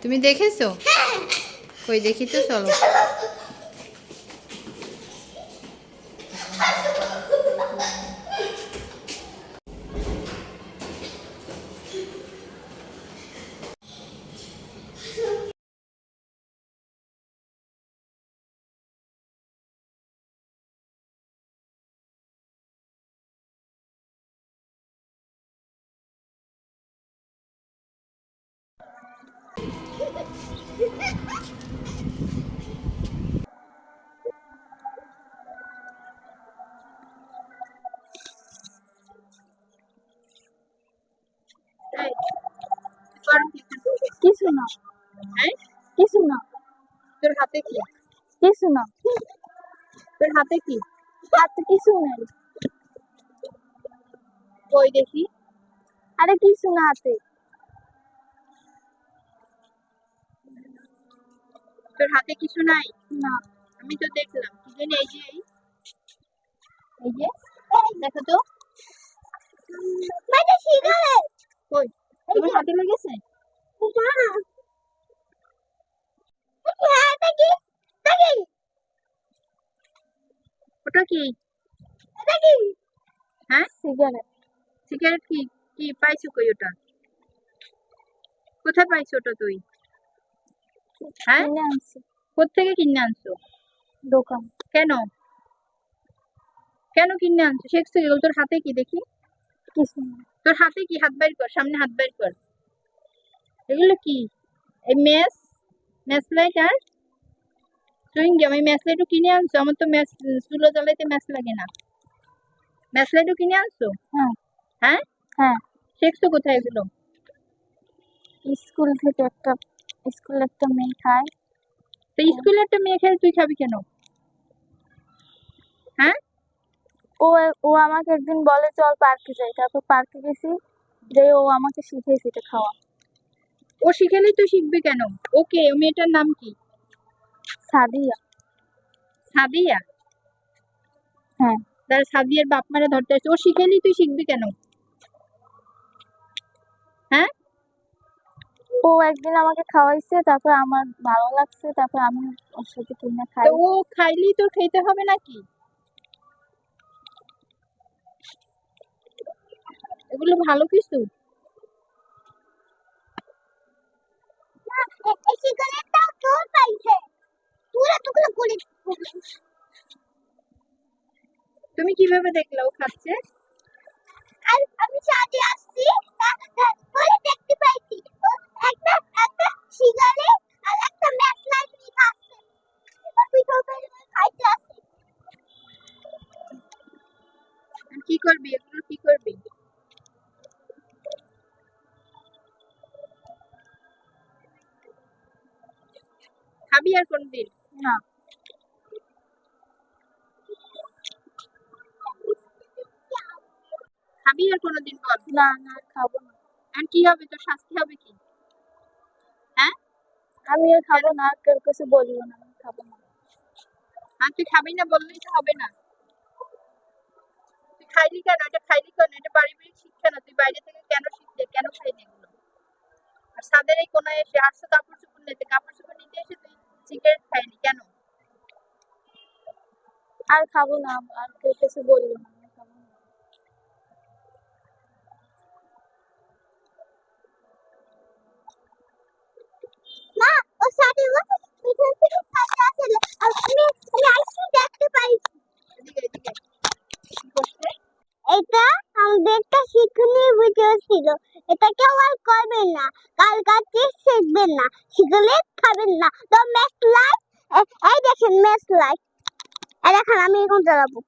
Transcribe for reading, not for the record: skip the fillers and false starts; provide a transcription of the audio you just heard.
তুমি দেখেছো? কই দেখি তো, চলো। কিছু না, কিছু না, তোর হাতে কি? কিছু না, তোর হাতে কি? হাতে কিছু নেই। কই দেখি। আরে কিছু না হাতে। তোর হাতে কিছু নাই? না। আমি তো দেখলাম কি জানি, এই যে এই যে দেখো তো। কই তোমার হাতে লেগেছে? ওটা কি? হ্যাঁ, সিগারেট। সিগারেট? কি কি পাইছো? কই ওটা? কোথায় পাইছো ওটা তুই? হ্যাঁ, কিনে আনছি কোত্থেকে কিনে আনছো? দোকান। কেন কেন কিনে আনছো? শেখছো এগুলো? তোর হাতে কি দেখি? কিছু না। তোর হাতে কি? হাত বাইর কর, সামনে হাত বাইর কর। এগুলো কি? এই ম্যাচ লাইট আর চুইংগাম। এই ম্যাচ লাইটও কিনে আনছো? আমার তো ম্যাচ চুলো জ্বালাইতে ম্যাচ লাগে না। ম্যাচ লাইটও কিনে আনছো? হ্যাঁ হ্যাঁ, হ্যাঁ, শেখছো কোথায় এগুলো? স্কুল থেকে একটা মেয়ে খায়। তো স্কুলে একটা মেয়ে খেলে তুই খাবি কেন? হ্যাঁ, ও ও আমাকে একদিন বলে চল পার্কে যাই, তারপর পার্কে গেছি, যে ও আমাকে শিখিয়েছে এটা খাওয়া। ও শিখালেই তুই শিখবি কেন? ওকে, ও মেয়েটার নাম কি? সাদিয়া। সাদিয়া? হ্যাঁ। তার সাদিয়ার বাপ মারা ধরতে আসছে। ও শিখালেই তুই শিখবি কেন? হ্যাঁ, ও একদিন আমাকে খাওয়াইছে, তারপর আমার ভালো লাগছে, তারপর আমি ওর সাথে কিনে খাই। তো ও খাইলেই তোর খেতে হবে নাকি? এগুলো ভালো কিছু? তুমি কিভাবে দেখলে ও খাচ্ছে? আমি ছাদে আসছি, তারপরে দেখতে পাইছি ও একটা সিগারেট আর একটা ম্যাচ লাইট নিয়ে খাচ্ছে। এবার পিছন থেকে খাইতে আসছে। কি করবি এগুলো? কি করবি? খাবি আর কোনদিন? না। খাবি আর কোনোদিন? বল। না না, খাবো না। আর কি হবে? তোর শাস্তি হবে কি? হ্যাঁ, আমি আর খাবো না, আর কেউ কিছু বলবো না, আমি খাবো না। আর তুই খাবি না বললেই তো হবে না। তুই খাইলি কেন? এটা খাইলি কেন? এটা পারিবারিক শিক্ষা না। তুই বাইরে থেকে কেন শিখলি? কেন খাইলি এগুলো? আর ছাদের এই কোনায় এসে আসছো কাপড় চোপড় নিতে, কাপড় চোপড় নিতে এসে তুই সিগারেট খাইলি কেন? আর খাবো না, আর কেউ কিছু বলবো না, আমি খাবো না। মা, ও সাথে পিছন থেকে খাইতে আসলে আর আমি আইসি দেখতে পাইছি। এদিকে এদিকে কি করছে? এটা আমাদের একটা শিক্ষণীয় ভিডিও ছিল, এটা কেউ আর করবেন না, কাল কাছে শিখবেন না, শিখলে খাবেন না। তো ম্যাথ লাইট, এই দেখেন ম্যাথ লাইট, এই দেখেন আমি এখন চালাবো।